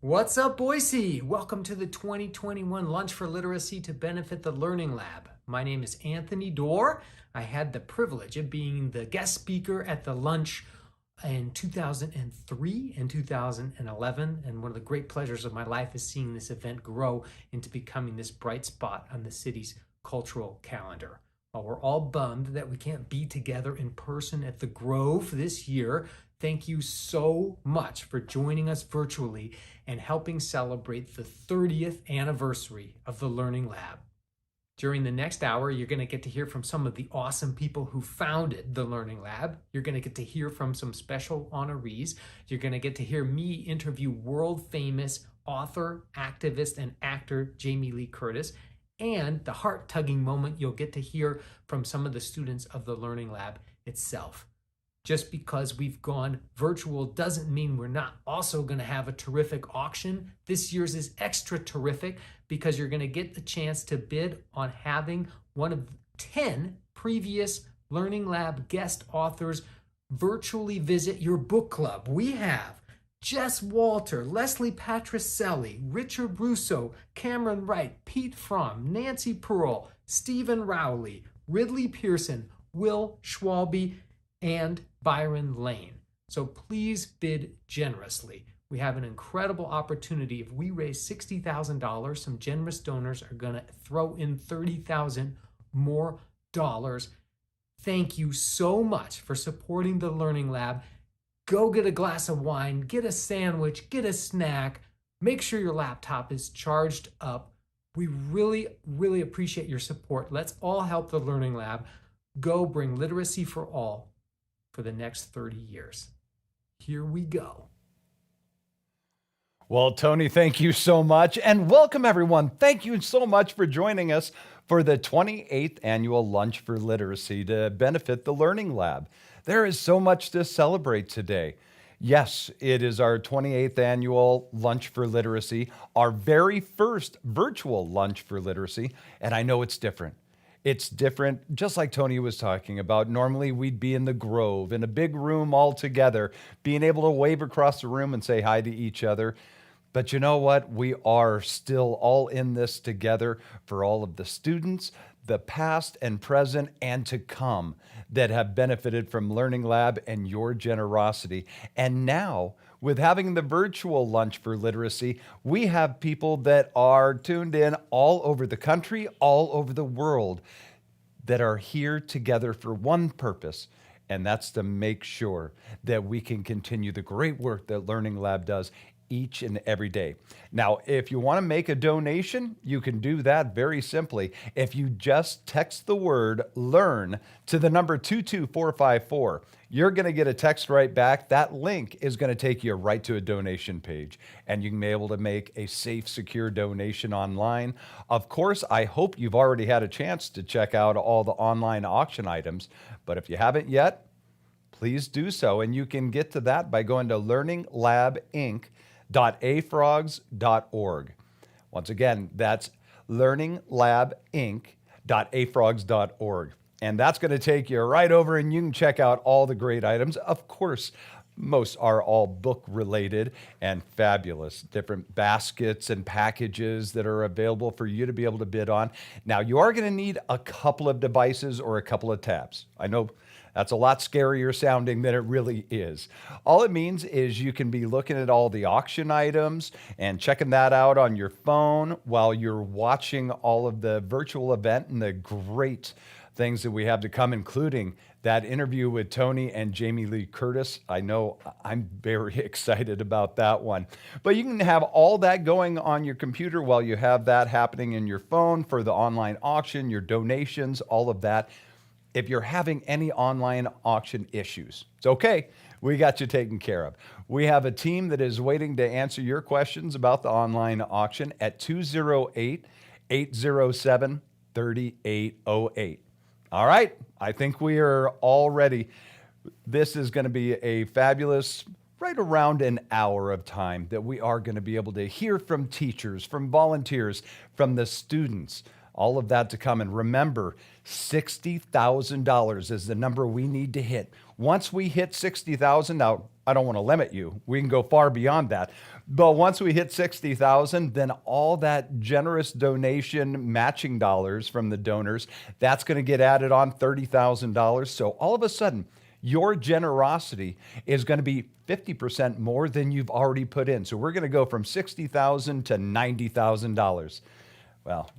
What's up, Boise? Welcome to the 2021 Lunch for Literacy to Benefit the Learning Lab. My name is Anthony Doerr. I had the privilege of being the guest speaker at the lunch in 2003 and 2011, and one of the great pleasures of my life is seeing this event grow into becoming this bright spot on the city's cultural calendar. While we're all bummed that we can't be together in person at the Grove this year, thank you so much for joining us virtually and helping celebrate the 30th anniversary of the Learning Lab. During the next hour, you're going to get to hear from some of the awesome people who founded the Learning Lab. You're going to get to hear from some special honorees. You're going to get to hear me interview world-famous author, activist, and actor Jamie Lee Curtis. And the heart-tugging moment, you'll get to hear from some of the students of the Learning Lab itself. Just because we've gone virtual doesn't mean we're not also going to have a terrific auction. This year's is extra terrific because you're going to get the chance to bid on having one of 10 previous Learning Lab guest authors virtually visit your book club. We have Jess Walter, Leslie Patricelli, Richard Russo, Cameron Wright, Pete Fromm, Nancy Pearl, Stephen Rowley, Ridley Pearson, Will Schwalbe, and Byron Lane. So please bid generously. We have an incredible opportunity. If we raise $60,000, some generous donors are going to throw in $30,000 more dollars. Thank you so much for supporting the Learning Lab. Go get a glass of wine, get a sandwich, get a snack. Make sure your laptop is charged up. We really, really appreciate your support. Let's all help the Learning Lab go bring literacy for all for the next 30 years. Here we go. Well, Tony, thank you so much. And welcome, everyone. Thank you so much for joining us for the 28th Annual Lunch for Literacy to benefit the Learning Lab. There is so much to celebrate today. Yes, it is our 28th Annual Lunch for Literacy, our very first virtual Lunch for Literacy, and I know it's different. It's different, just like Tony was talking about. Normally, we'd be in the Grove, in a big room all together, being able to wave across the room and say hi to each other. But you know what? We are still all in this together for all of the students, the past and present and to come, that have benefited from Learning Lab and your generosity. And now, with having the virtual Lunch for Literacy, we have people that are tuned in all over the country, all over the world, that are here together for one purpose, and that's to make sure that we can continue the great work that Learning Lab does each and every day. Now, if you want to make a donation, you can do that very simply. If you just text the word LEARN to the number 22454, you're going to get a text right back. That link is going to take you right to a donation page, and you can be able to make a safe, secure donation online. Of course, I hope you've already had a chance to check out all the online auction items, but if you haven't yet, please do so, and you can get to that by going to learninglabinc.afrogs.org. Once again, that's learninglabinc.afrogs.org. And that's going to take you right over, and you can check out all the great items. Of course, most are all book related and fabulous. Different baskets and packages that are available for you to be able to bid on. Now, you are going to need a couple of devices or a couple of tabs. I know that's a lot scarier sounding than it really is. All it means is you can be looking at all the auction items and checking that out on your phone while you're watching all of the virtual event and the great things that we have to come, including that interview with Tony and Jamie Lee Curtis. I know I'm very excited about that one. But you can have all that going on your computer while you have that happening in your phone for the online auction, your donations, all of that. If you're having any online auction issues, it's okay. We got you taken care of. We have a team that is waiting to answer your questions about the online auction at 208-807-3808. All right, I think we are all ready. This is going to be a fabulous, right around an hour of time that we are going to be able to hear from teachers, from volunteers, from the students All of that to come. And remember, $60,000 is the number we need to hit. Once we hit 60,000, now I don't want to limit you. We can go far beyond that. But once we hit 60,000, then all that generous donation matching dollars from the donors, that's going to get added on $30,000. So all of a sudden, your generosity is going to be 50% more than you've already put in. So we're going to go from $60,000 to $90,000. Well,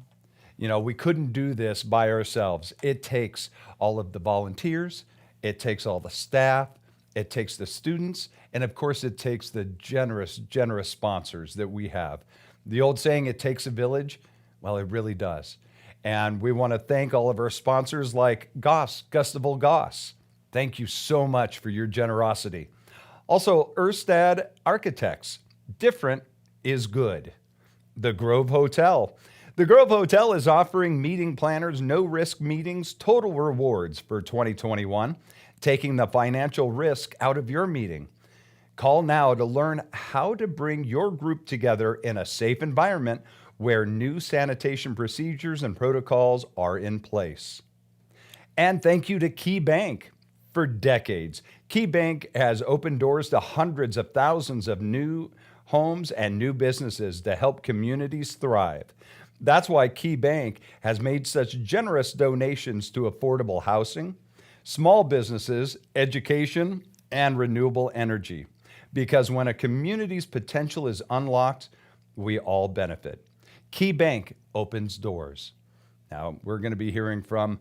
we couldn't do this by ourselves. It takes all of the volunteers, it takes all the staff, it takes the students, and of course it takes the generous sponsors that we have. The old saying, it takes a village, well, it really does. And we want to thank all of our sponsors like Gustavel Goss. Thank you so much for your generosity. Also, Erstad Architects. Different is good. The Grove Hotel. The Grove Hotel is offering meeting planners no-risk meetings total rewards for 2021, taking the financial risk out of your meeting. Call now to learn how to bring your group together in a safe environment where new sanitation procedures and protocols are in place. And thank you to Key Bank. For decades, Key Bank has opened doors to hundreds of thousands of new homes and new businesses to help communities thrive. That's why Key Bank has made such generous donations to affordable housing, small businesses, education, and renewable energy. Because when a community's potential is unlocked, we all benefit. Key Bank opens doors. Now, we're going to be hearing from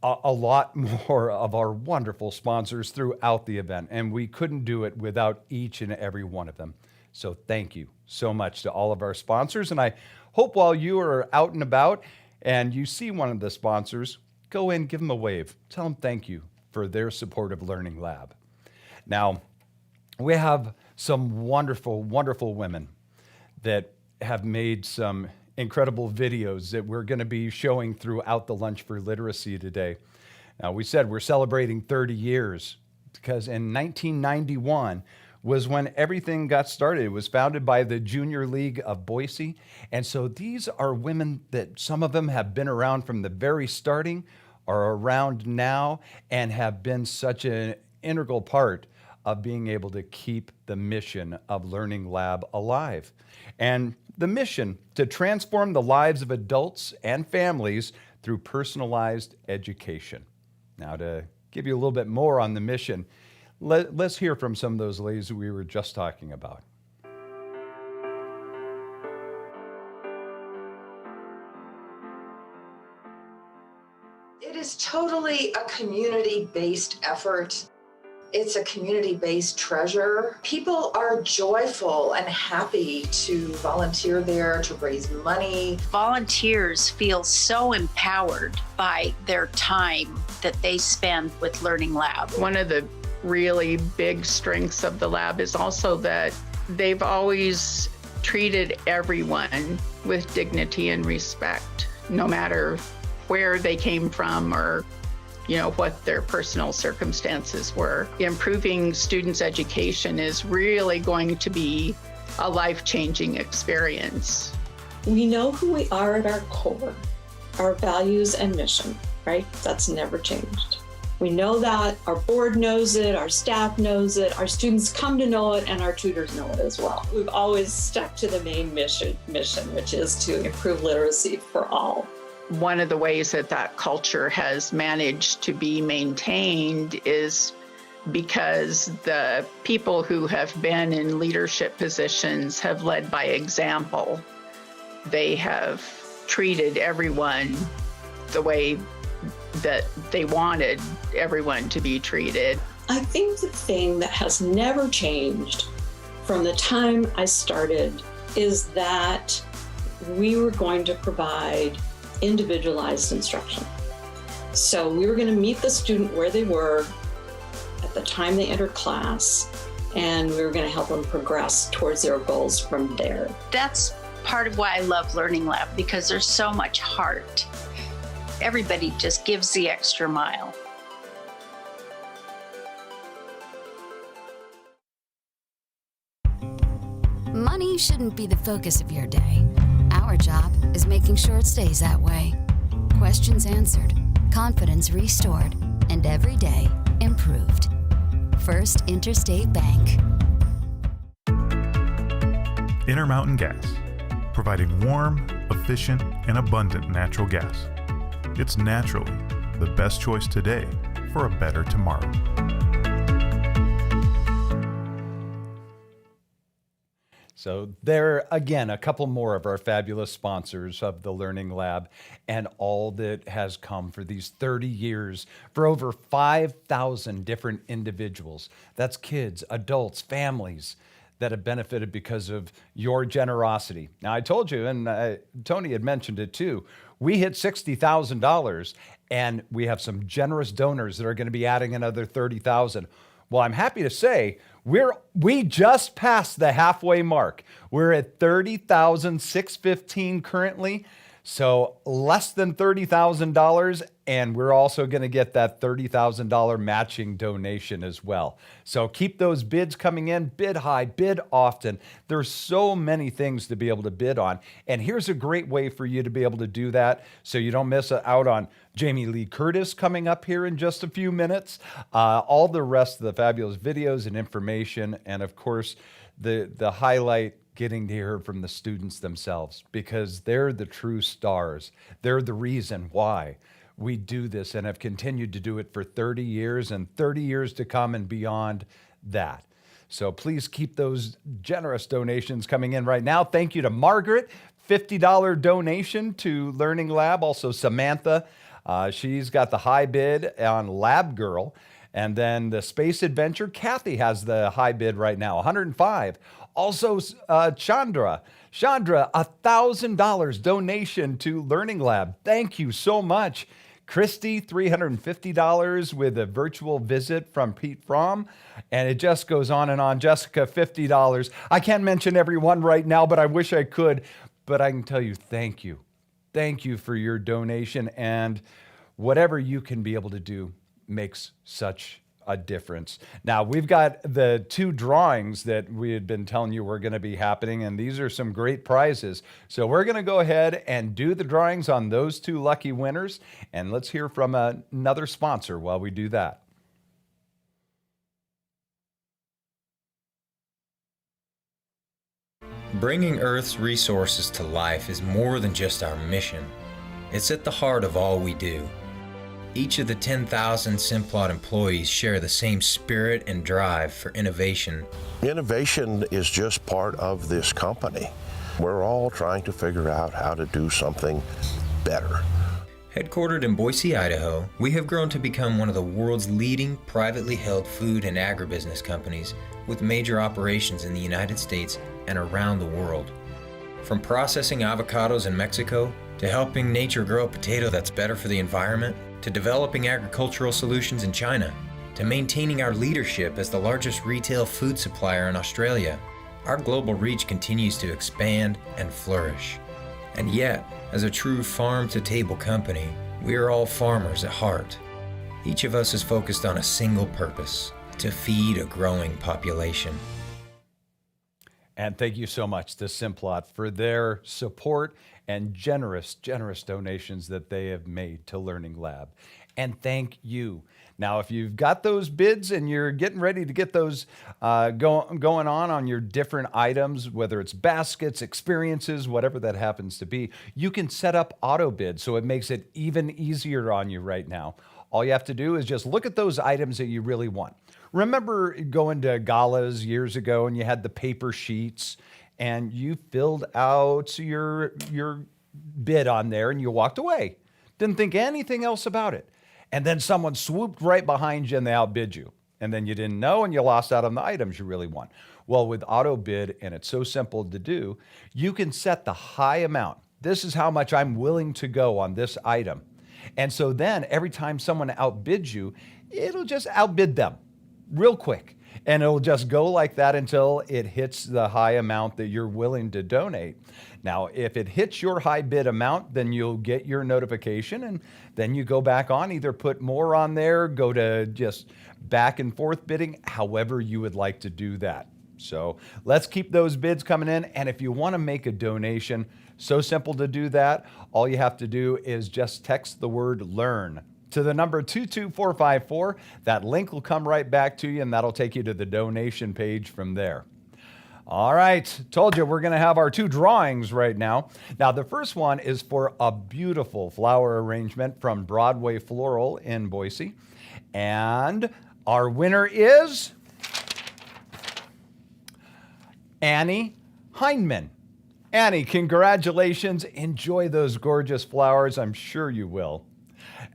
a lot more of our wonderful sponsors throughout the event, and we couldn't do it without each and every one of them. So thank you so much to all of our sponsors, and I hope while you are out and about and you see one of the sponsors, go in, give them a wave. Tell them thank you for their support of Learning Lab. Now, we have some wonderful, wonderful women that have made some incredible videos that we're going to be showing throughout the Lunch for Literacy today. Now, we said we're celebrating 30 years because in 1991 was when everything got started. It was founded by the Junior League of Boise. And so these are women that some of them have been around from the very starting, are around now, and have been such an integral part of being able to keep the mission of Learning Lab alive. And the mission to transform the lives of adults and families through personalized education. Now, to give you a little bit more on the mission, let's hear from some of those ladies we were just talking about. It is totally a community-based effort. It's a community-based treasure. People are joyful and happy to volunteer there, to raise money. Volunteers feel so empowered by their time that they spend with Learning Lab. One of the really big strengths of the lab is also that they've always treated everyone with dignity and respect, no matter where they came from or what their personal circumstances were. Improving students' education is really going to be a life-changing experience. We know who we are at our core, our values and mission, right? That's never changed. We know that, our board knows it, our staff knows it, our students come to know it, and our tutors know it as well. We've always stuck to the main mission, which is to improve literacy for all. One of the ways that culture has managed to be maintained is because the people who have been in leadership positions have led by example. They have treated everyone the way that they wanted everyone to be treated. I think the thing that has never changed from the time I started is that we were going to provide individualized instruction. So we were going to meet the student where they were at the time they entered class, and we were going to help them progress towards their goals from there. That's part of why I love Learning Lab, because there's so much heart. Everybody just gives the extra mile. Money shouldn't be the focus of your day. Our job is making sure it stays that way. questions answered, confidence restored, and every day improved. First Interstate Bank. Intermountain Gas, providing warm, efficient, and abundant natural gas. It's naturally the best choice today for a better tomorrow. So there, again, a couple more of our fabulous sponsors of the Learning Lab and all that has come for these 30 years for over 5,000 different individuals. That's kids, adults, families that have benefited because of your generosity. Now, I told you, and Tony had mentioned it too, we hit $60,000 and we have some generous donors that are going to be adding another $30,000. Well, I'm happy to say we just passed the halfway mark. We're at $30,615 currently, so less than $30,000, and we're also going to get that $30,000 matching donation as well. So keep those bids coming in, bid high, bid often. There's so many things to be able to bid on, and here's a great way for you to be able to do that so you don't miss out on Jamie Lee Curtis coming up here in just a few minutes, all the rest of the fabulous videos and information, and of course, the highlight, getting to hear from the students themselves, because they're the true stars. They're the reason why we do this and have continued to do it for 30 years and 30 years to come and beyond that. So please keep those generous donations coming in right now. Thank you to Margaret, $50 donation to Learning Lab. Also Samantha, she's got the high bid on Lab Girl. And then the Space Adventure, Kathy has the high bid right now, $105. Also, Chandra, $1,000 donation to Learning Lab. Thank you so much. Christy, $350 with a virtual visit from Pete Fromm. And it just goes on and on. Jessica, $50. I can't mention everyone right now, but I wish I could. But I can tell you, thank you. Thank you for your donation. And whatever you can be able to do makes such a difference. Now, we've got the two drawings that we had been telling you were going to be happening, and these are some great prizes. So we're going to go ahead and do the drawings on those two lucky winners, and let's hear from another sponsor while we do that. Bringing Earth's resources to life is more than just our mission. It's at the heart of all we do. Each of the 10,000 Simplot employees share the same spirit and drive for innovation. Innovation is just part of this company. We're all trying to figure out how to do something better. Headquartered in Boise, Idaho, we have grown to become one of the world's leading privately held food and agribusiness companies with major operations in the United States and around the world. From processing avocados in Mexico, to helping nature grow a potato that's better for the environment, to developing agricultural solutions in China, to maintaining our leadership as the largest retail food supplier in Australia, our global reach continues to expand and flourish. And yet, as a true farm-to-table company, we are all farmers at heart. Each of us is focused on a single purpose: to feed a growing population. And thank you so much to Simplot for their support and generous donations that they have made to Learning Lab. And thank you. Now, if you've got those bids and you're getting ready to get those going on your different items, whether it's baskets, experiences, whatever that happens to be, you can set up auto bid, so it makes it even easier on you right now. All you have to do is just look at those items that you really want. Remember going to galas years ago and you had the paper sheets and you filled out your bid on there and you walked away. Didn't think anything else about it. And then someone swooped right behind you and they outbid you. And then you didn't know and you lost out on the items you really want. Well, with auto bid, and it's so simple to do, you can set the high amount. This is how much I'm willing to go on this item. And so then every time someone outbids you, it'll just outbid them real quick. And it'll just go like that until it hits the high amount that you're willing to donate. Now, if it hits your high bid amount, then you'll get your notification and then you go back on, either put more on there, go to just back and forth bidding, however you would like to do that. So let's keep those bids coming in. And if you want to make a donation, So simple to do that. All you have to do is just text the word LEARN to the number 22454. That link will come right back to you, and that'll take you to the donation page from there. All right, told you we're going to have our 2 drawings right now. Now, the first one is for a beautiful flower arrangement from Broadway Floral in Boise. And our winner is Annie Hindman. Annie, congratulations. Enjoy those gorgeous flowers. I'm sure you will.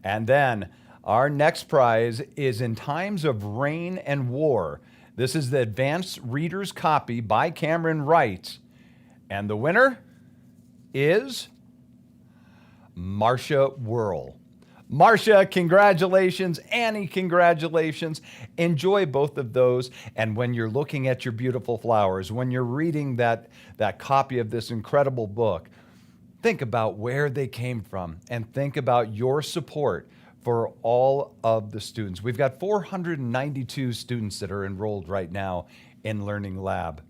And then our next prize is In Times of Rain and War. This is the Advanced Reader's Copy by Cameron Wright. And the winner is Marcia Whirl. Marcia, congratulations. Annie, congratulations. Enjoy both of those. And when you're looking at your beautiful flowers, when you're reading that copy of this incredible book, think about where they came from and think about your support for all of the students. We've got 492 students that are enrolled right now in Learning Lab.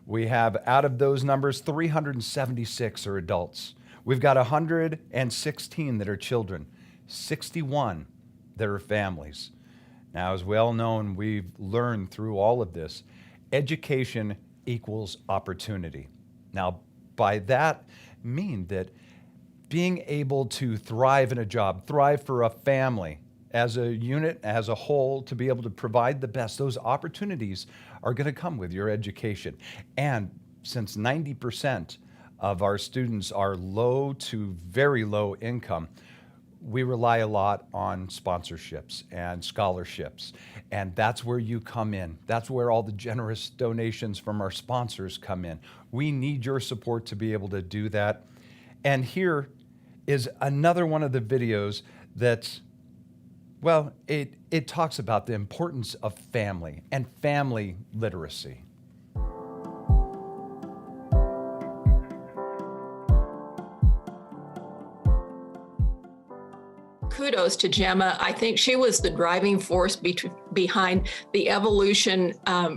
We have, out of those numbers, 376 are adults. We've got 116 that are children, 61 that are families. Now, as well known, we've learned through all of this, education equals opportunity. Now, by that, mean that being able to thrive in a job, thrive for a family, as a unit, as a whole, to be able to provide the best, those opportunities are going to come with your education. And since 90% of our students are low to very low income, we rely a lot on sponsorships and scholarships. And that's where you come in. That's where all the generous donations from our sponsors come in. We need your support to be able to do that. And here is another one of the videos that's, well, it talks about the importance of family and family literacy. Kudos to Gemma. I think she was the driving force behind the evolution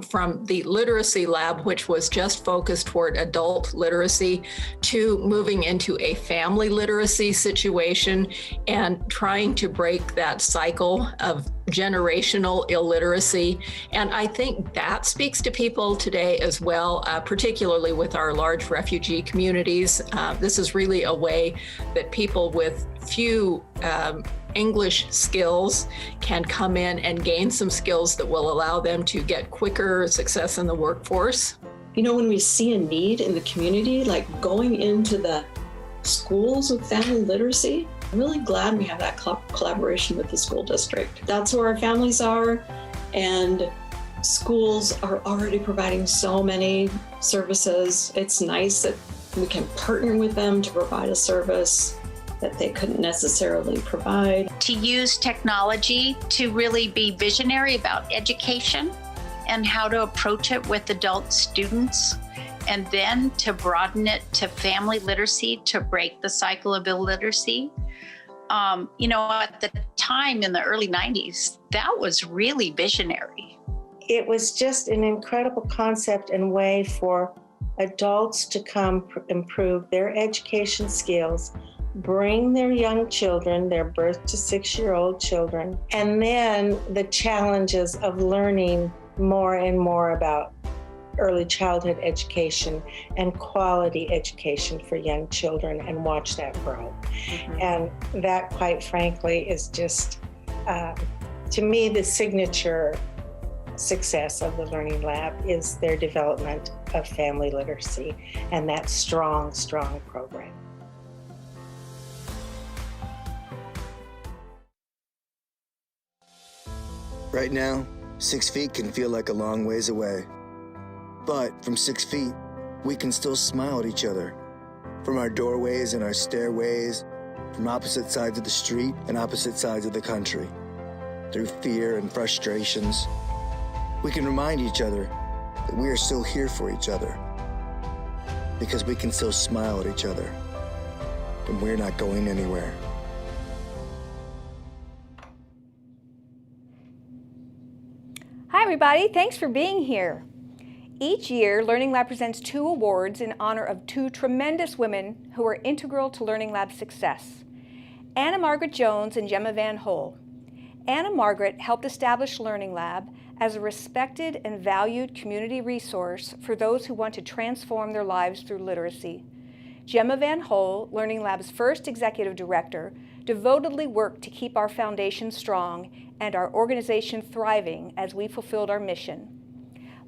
from the literacy lab, which was just focused toward adult literacy, to moving into a family literacy situation and trying to break that cycle of generational illiteracy. And I think that speaks to people today as well, particularly with our large refugee communities. This is really a way that people with few English skills can come in and gain some skills that will allow them to get quicker success in the workforce. You know, when we see a need in the community, like going into the schools with family literacy, I'm really glad we have that collaboration with the school district. That's where our families are, and schools are already providing so many services. It's nice that we can partner with them to provide a service that they couldn't necessarily provide. To use technology to really be visionary about education and how to approach it with adult students, and then to broaden it to family literacy to break the cycle of illiteracy. You know, at the time in the early 90s, that was really visionary. It was just an incredible concept and way for adults to come improve their education skills, bring their young children, their birth to 6-year-old children, and then the challenges of learning more and more about early childhood education and quality education for young children, and watch that grow. Mm-hmm. And that, quite frankly, is just, to me, the signature success of the Learning Lab is their development of family literacy and that strong, strong program. Right now, 6 feet can feel like a long ways away. But from 6 feet, we can still smile at each other. From our doorways and our stairways, from opposite sides of the street and opposite sides of the country. Through fear and frustrations, we can remind each other that we are still here for each other. Because we can still smile at each other. And we're not going anywhere. Hi everybody, thanks for being here. Each year, Learning Lab presents 2 awards in honor of 2 tremendous women who are integral to Learning Lab's success: Anna Margaret Jones and Gemma Van Hole. Anna Margaret helped establish Learning Lab as a respected and valued community resource for those who want to transform their lives through literacy. Gemma Van Hole, Learning Lab's first executive director, devotedly worked to keep our foundation strong and our organization thriving as we fulfilled our mission.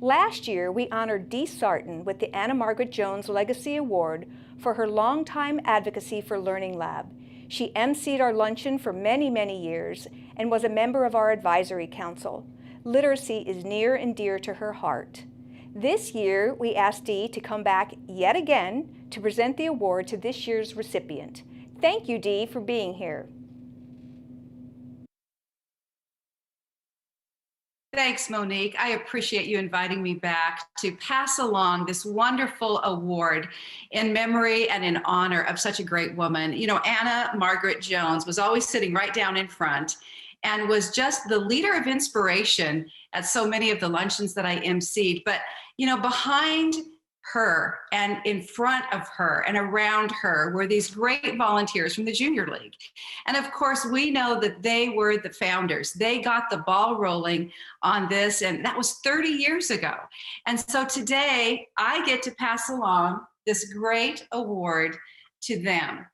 Last year, we honored Dee Sarton with the Anna Margaret Jones Legacy Award for her longtime advocacy for Learning Lab. She emceed our luncheon for many, many years and was a member of our advisory council. Literacy is near and dear to her heart. This year, we asked Dee to come back yet again to present the award to this year's recipient. Thank you, Dee, for being here. Thanks, Monique. I appreciate you inviting me back to pass along this wonderful award in memory and in honor of such a great woman. You know, Anna Margaret Jones was always sitting right down in front and was just the leader of inspiration at so many of the luncheons that I emceed. But, you know, behind her and in front of her and around her were these great volunteers from the Junior League. And of course, we know that they were the founders. They got the ball rolling on this, and that was 30 years ago. And so today, I get to pass along this great award to them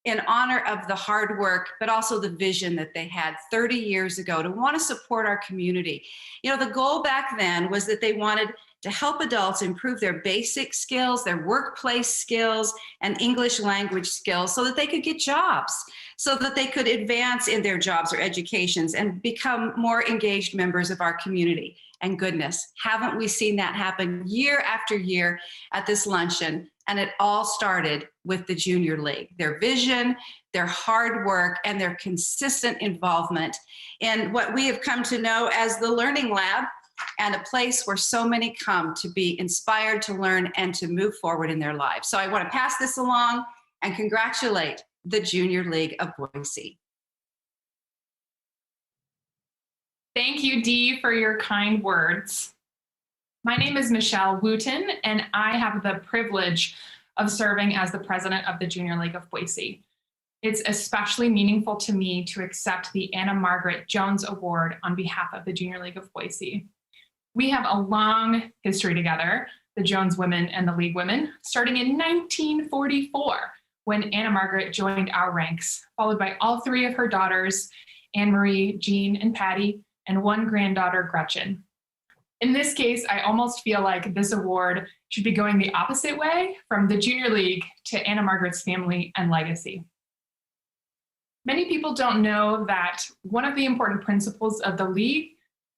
in honor of the hard work, but also the vision that they had 30 years ago to want to support our community. You know, the goal back then was that they wanted to help adults improve their basic skills, their workplace skills, and English language skills so that they could get jobs, so that they could advance in their jobs or educations and become more engaged members of our community. And goodness, haven't we seen that happen year after year at this luncheon? And it all started with the Junior League, their vision, their hard work, and their consistent involvement in what we have come to know as the Learning Lab, and a place where so many come to be inspired to learn and to move forward in their lives. So I want to pass this along and congratulate the Junior League of Boise. Thank you, Dee, for your kind words. My name is Michelle Wooten, and I have the privilege of serving as the president of the Junior League of Boise. It's especially meaningful to me to accept the Anna Margaret Jones Award on behalf of the Junior League of Boise. We have a long history together, the Jones women and the League women, starting in 1944, when Anna Margaret joined our ranks, followed by all 3 of her daughters, Anne Marie, Jean, and Patty, and 1 granddaughter, Gretchen. In this case, I almost feel like this award should be going the opposite way, from the Junior League to Anna Margaret's family and legacy. Many people don't know that one of the important principles of the League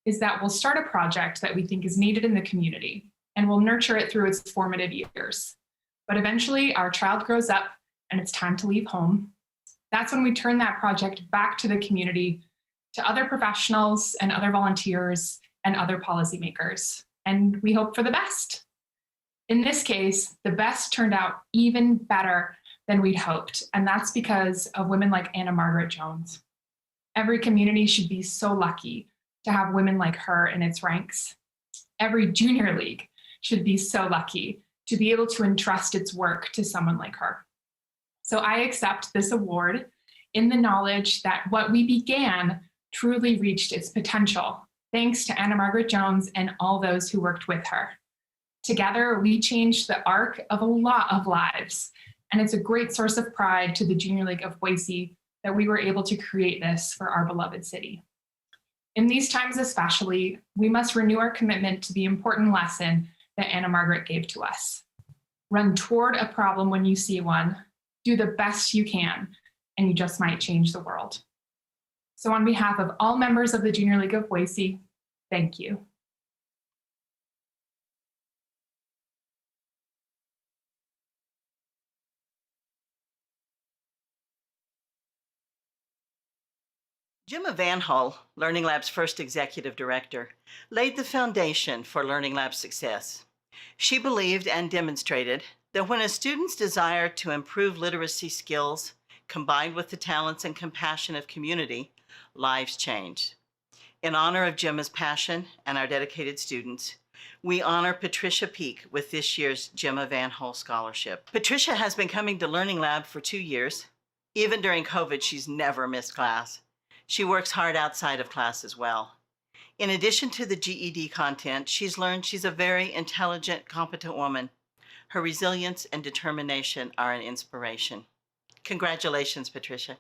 is that we'll start a project that we think is needed in the community, and we'll nurture it through its formative years. But eventually, our child grows up and it's time to leave home. That's when we turn that project back to the community, to other professionals and other volunteers and other policymakers, and we hope for the best. In this case, the best turned out even better than we'd hoped, and that's because of women like Anna Margaret Jones. Every community should be so lucky to have women like her in its ranks. Every Junior League should be so lucky to be able to entrust its work to someone like her. So I accept this award in the knowledge that what we began truly reached its potential, thanks to Anna Margaret Jones and all those who worked with her. Together, we changed the arc of a lot of lives, and it's a great source of pride to the Junior League of Boise that we were able to create this for our beloved city. In these times especially, we must renew our commitment to the important lesson that Anna Margaret gave to us. Run toward a problem when you see one, do the best you can, and you just might change the world. So on behalf of all members of the Junior League of Boise, thank you. Gemma Van Hole, Learning Lab's first executive director, laid the foundation for Learning Lab's success. She believed and demonstrated that when a student's desire to improve literacy skills combined with the talents and compassion of community, lives change. In honor of Gemma's passion and our dedicated students, We honor Patricia Peak with this year's Gemma Van Hol Scholarship. Patricia has been coming to Learning Lab for 2 years. Even during COVID, she's never missed class. She works hard outside of class as well. In addition to the GED content, she's learned she's a very intelligent, competent woman. Her resilience and determination are an inspiration. Congratulations, Patricia.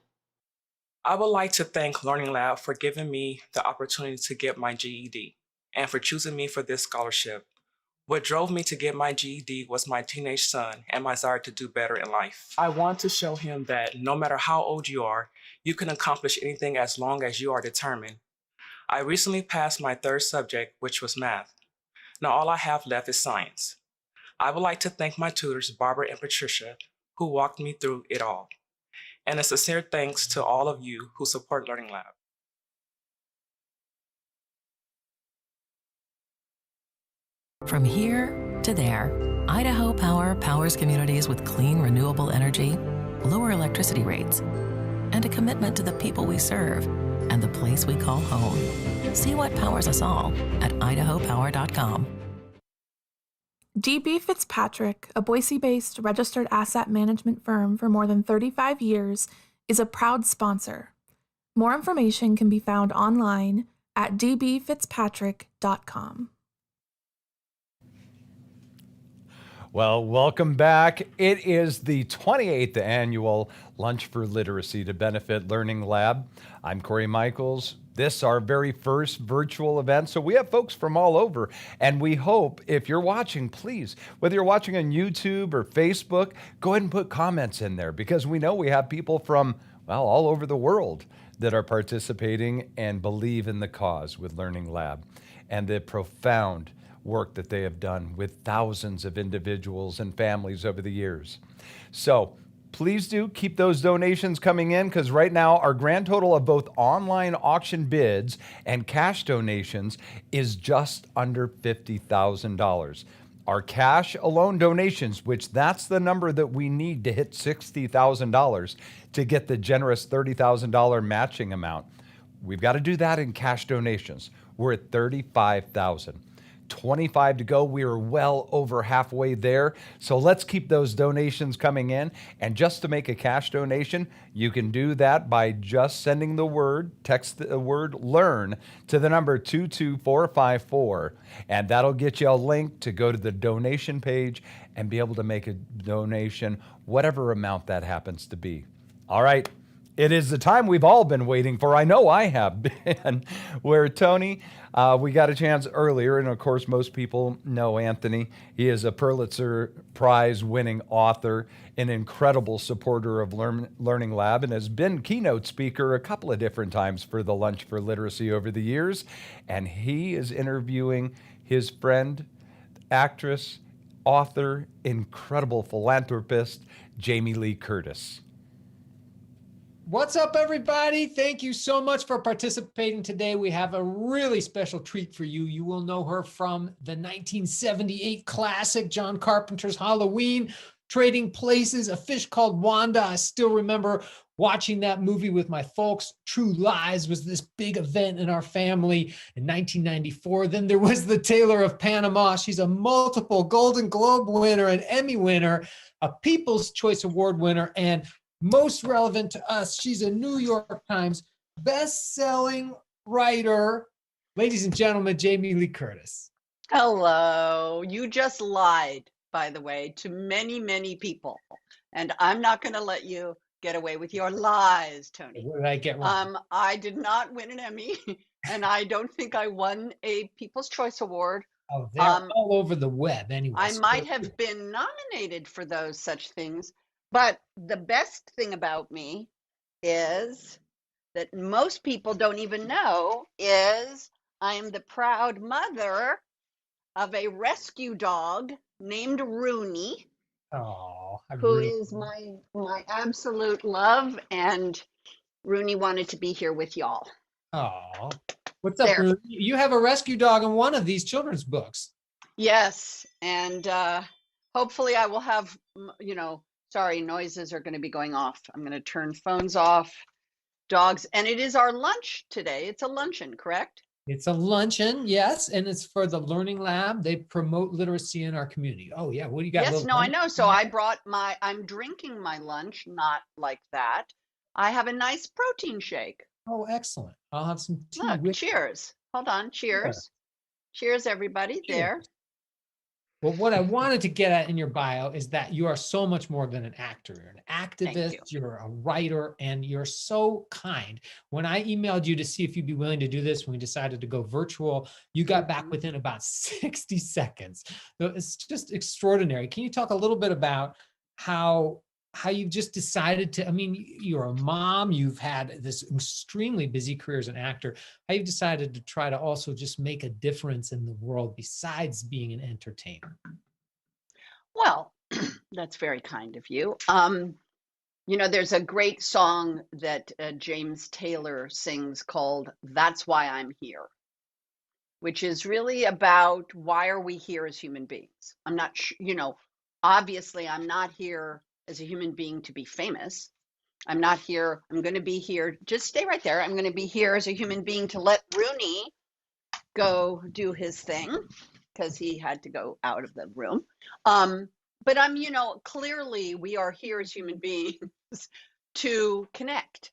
I would like to thank Learning Lab for giving me the opportunity to get my GED and for choosing me for this scholarship. What drove me to get my GED was my teenage son and my desire to do better in life. I want to show him that no matter how old you are, you can accomplish anything as long as you are determined. I recently passed my third subject, which was math. Now all I have left is science. I would like to thank my tutors, Barbara and Patricia, who walked me through it all. And a sincere thanks to all of you who support Learning Lab. From here to there, Idaho Power powers communities with clean, renewable energy, lower electricity rates, and a commitment to the people we serve and the place we call home. See what powers us all at idahopower.com. DB Fitzpatrick, a Boise-based registered asset management firm for more than 35 years, is a proud sponsor. More information can be found online at dbfitzpatrick.com. Well, welcome back. It is the 28th annual Lunch for Literacy to Benefit Learning Lab. I'm Corey Michaels. This is our very first virtual event, so we have folks from all over, and we hope if you're watching, please, whether you're watching on YouTube or Facebook, go ahead and put comments in there, because we know we have people from, well, all over the world that are participating and believe in the cause with Learning Lab and the profound work that they have done with thousands of individuals and families over the years. So please do keep those donations coming in, because right now our grand total of both online auction bids and cash donations is just under $50,000. Our cash alone donations, which that's the number that we need to hit $60,000 to get the generous $30,000 matching amount. We've got to do that in cash donations. We're at $35,000. 25 to go. We are well over halfway there. So let's keep those donations coming in. And just to make a cash donation, you can do that by just sending the word, text the word LEARN to the number 22454. And that'll get you a link to go to the donation page and be able to make a donation, whatever amount that happens to be. All right. It is the time we've all been waiting for. I know I have been. Where Tony, we got a chance earlier, and of course most people know Anthony. He is a Pulitzer Prize-winning author, an incredible supporter of Learning Lab, and has been keynote speaker a couple of different times for the Lunch for Literacy over the years. And he is interviewing his friend, actress, author, incredible philanthropist, Jamie Lee Curtis. What's up, everybody? Thank you so much for participating today. We have a really special treat for you. You will know her from the 1978 classic, John Carpenter's Halloween, Trading Places, A Fish Called Wanda. I still remember watching that movie with my folks. True Lies was this big event in our family in 1994. Then there was The Tailor of Panama. She's a multiple Golden Globe winner, an Emmy winner, a People's Choice Award winner, and most relevant to us, she's a New York Times best-selling writer. Ladies and gentlemen, Jamie Lee Curtis. Hello. You just lied, by the way, to many, many people. And I'm not going to let you get away with your lies, Tony. What did I get wrong? I did not win an Emmy, and I don't think I won a People's Choice Award. Oh, they're all over the web anyway. I might have been nominated for those such things. But the best thing about me is that most people don't even know is I am the proud mother of a rescue dog named Rooney, who is my absolute love, and Rooney wanted to be here with y'all. Oh, what's up, Rooney? You have a rescue dog in one of these children's books. Yes, and hopefully I will have, sorry, noises are going to be going off. I'm going to turn phones off, dogs. And it is our lunch today. It's a luncheon, correct? It's a luncheon, yes, and it's for the Learning Lab. They promote literacy in our community. Oh yeah, what do you got? Yes, no, I know. So I brought I'm drinking my lunch, not like that. I have a nice protein shake. Oh, excellent. I'll have some tea Look, with. cheers. Hold on, cheers. Cheers, everybody. Cheers. There. Well, what I wanted to get at in your bio is that you are so much more than an actor. You're an activist, you're a writer, and you're so kind. When I emailed you to see if you'd be willing to do this, when we decided to go virtual, you got back within about 60 seconds. So it's just extraordinary. Can you talk a little bit about how you've just decided to, I mean, you're a mom, you've had this extremely busy career as an actor, how you've decided to try to also just make a difference in the world besides being an entertainer? Well, that's very kind of you. You know, there's a great song that James Taylor sings called "That's Why I'm Here," which is really about why are we here as human beings. I'm not, you know, obviously I'm not here as a human being to be famous. I'm not here. I'm going to be here. Just stay right there. I'm going to be here as a human being to let Rooney go do his thing because he had to go out of the room. But I'm, you know, clearly we are here as human beings to connect.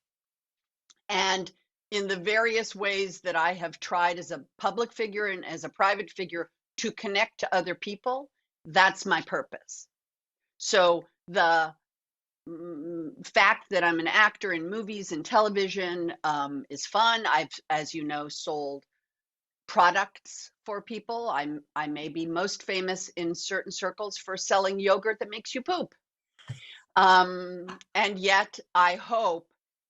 And in the various ways that I have tried as a public figure and as a private figure to connect to other people, that's my purpose. So the fact that I'm an actor in movies and television is fun. I've, as you know, sold products for people. I may be most famous in certain circles for selling yogurt that makes you poop. And yet I hope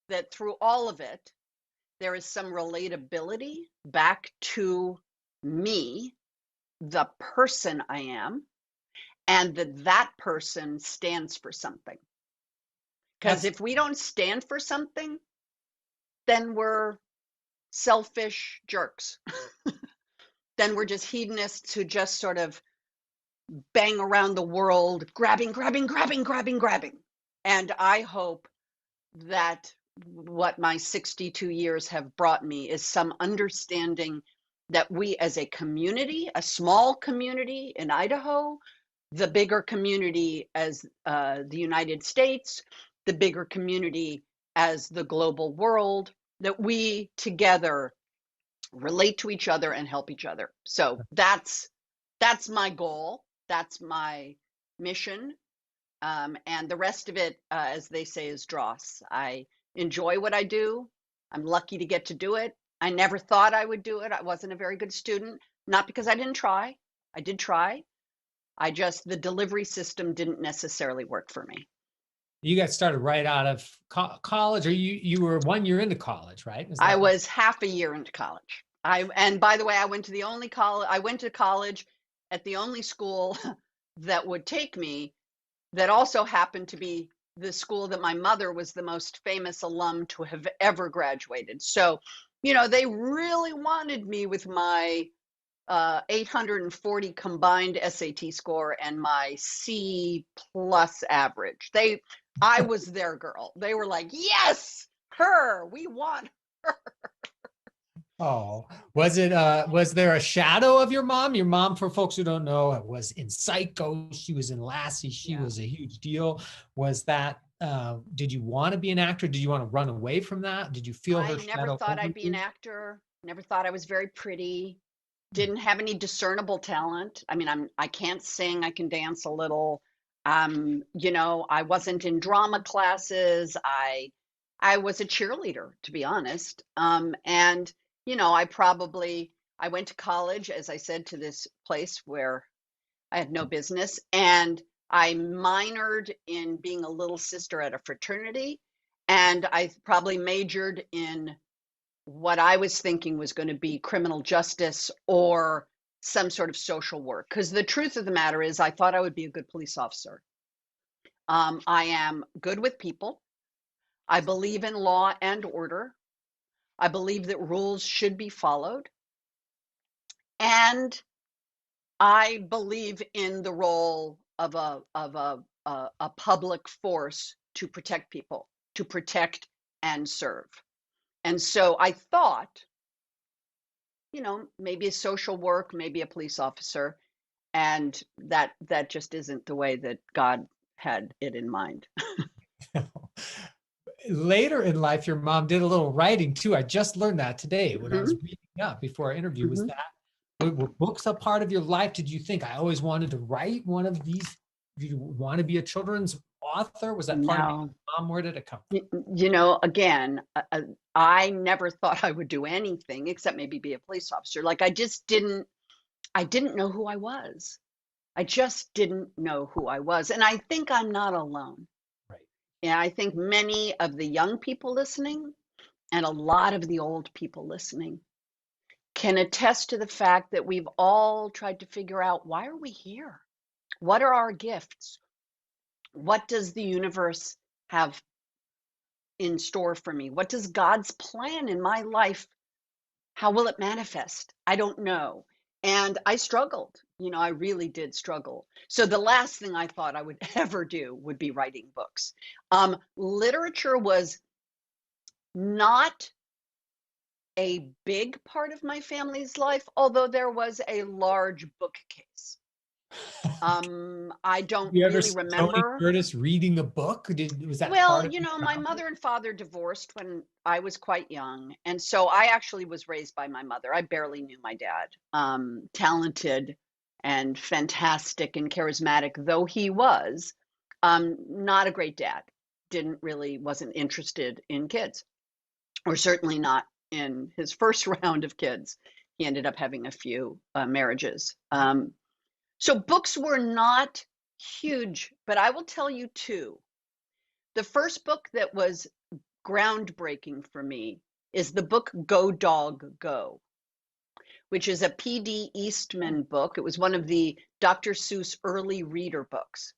that through all of it, there is some relatability back to me, the person I am, and that person stands for something. Because if we don't stand for something, then we're selfish jerks. Then we're just hedonists who just sort of bang around the world, grabbing. And I hope that what my 62 years have brought me is some understanding that we as a community, a small community in Idaho, the bigger community as the United States, the bigger community as the global world, that we together relate to each other and help each other. So that's my goal. That's my mission. And the rest of it, as they say, is dross. I enjoy what I do. I'm lucky to get to do it. I never thought I would do it. I wasn't a very good student, not because I didn't try. I did try. The delivery system didn't necessarily work for me. You got started right out of college, or you were 1 year into college, right? I was half a year into college. And by the way, I went to the only college. I went to college at the only school that would take me, that also happened to be the school that my mother was the most famous alum to have ever graduated. So, you know, they really wanted me with my 840 combined SAT score and my C+ average. I was their girl. They were like, yes, her, we want her. Oh, was there a shadow of your mom? Your mom, for folks who don't know, was in Psycho. She was in Lassie. She was a huge deal. Was that, did you want to be an actor? Did you want to run away from that? Did you feel her shadow? I never thought I'd be an actor. Never thought I was very pretty. Didn't have any discernible talent. I mean, I can't sing. I can dance a little. You know, I wasn't in drama classes. I was a cheerleader, to be honest. And you know, I went to college, as I said, to this place where I had no business. And I minored in being a little sister at a fraternity. And I probably majored in what I was thinking was going to be criminal justice or some sort of social work. Because the truth of the matter is, I thought I would be a good police officer. I am good with people. I believe in law and order. I believe that rules should be followed. And I believe in the role of a public force to protect people, to protect and serve. And so I thought, maybe a social work, maybe a police officer. And that just isn't the way that God had it in mind. Later in life, your mom did a little writing too. I just learned that today when I was reading up before our interview. Was that, were books a part of your life? Did you think I always wanted to write one of these? Did you want to be a children's author? Was that part of your mom? Where did it come from? Again, I never thought I would do anything except maybe be a police officer. Like I didn't know who I was. I just didn't know who I was. And I think I'm not alone. Right. And I think many of the young people listening and a lot of the old people listening can attest to the fact that we've all tried to figure out, why are we here? What are our gifts? What does the universe have in store for me? What does God's plan in my life? How will it manifest? I don't know. And I struggled. I really did struggle. So the last thing I thought I would ever do would be writing books. Literature was not a big part of my family's life, although there was a large bookcase. I don't really remember. Tony Curtis reading a book? Was that Well, part of my mother and father divorced when I was quite young. And so I actually was raised by my mother. I barely knew my dad. Talented and fantastic and charismatic though he was, not a great dad. Wasn't interested in kids, or certainly not in his first round of kids. He ended up having a few marriages. So books were not huge, but I will tell you two. The first book that was groundbreaking for me is the book Go Dog Go, which is a P.D. Eastman book. It was one of the Dr. Seuss early reader books.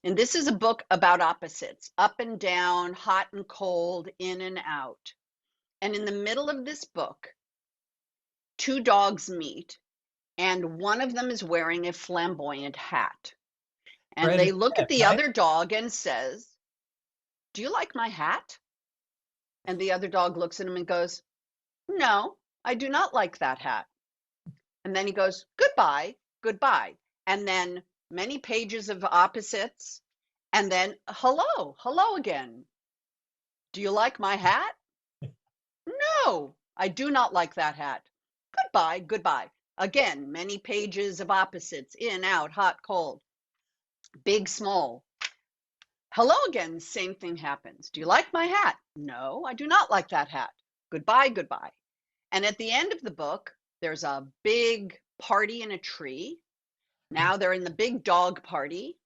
And this is a book about opposites, up and down, hot and cold, in and out. And in the middle of this book, two dogs meet, and one of them is wearing a flamboyant hat. And they look at the other dog and says, "Do you like my hat?" And the other dog looks at him and goes, "No, I do not like that hat." And then he goes, "Goodbye, goodbye." And then many pages of opposites. And then, hello, hello again. "Do you like my hat?" "No, I do not like that hat." "Goodbye, goodbye." Again, many pages of opposites, in, out, hot, cold, big, small. Hello again, same thing happens. "Do you like my hat?" "No, I do not like that hat." "Goodbye, goodbye." And at the end of the book, there's a big party in a tree. Now they're in the big dog party,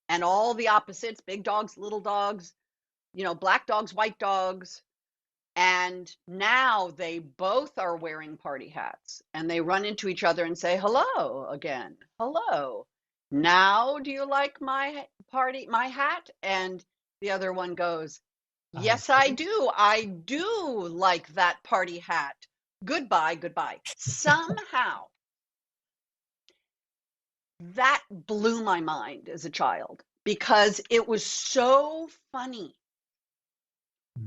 and all the opposites, big dogs, little dogs, black dogs, white dogs. And now they both are wearing party hats, and they run into each other and say, "Hello again. Hello. Now, do you like my hat?" And the other one goes, "Yes, I do. I do like that party hat. Goodbye, goodbye." Somehow that blew my mind as a child because it was so funny.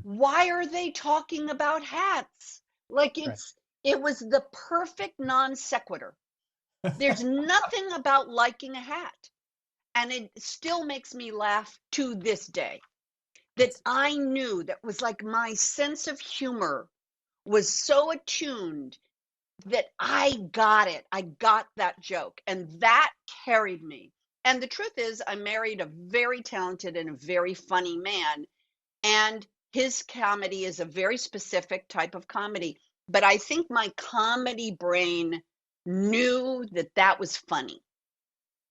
Why are they talking about hats? Like it was the perfect non sequitur. There's nothing about liking a hat. And it still makes me laugh to this day that I knew that was like my sense of humor was so attuned that I got it. I got that joke, and that carried me. And the truth is, I married a very talented and a very funny man, and his comedy is a very specific type of comedy. But I think my comedy brain knew that that was funny.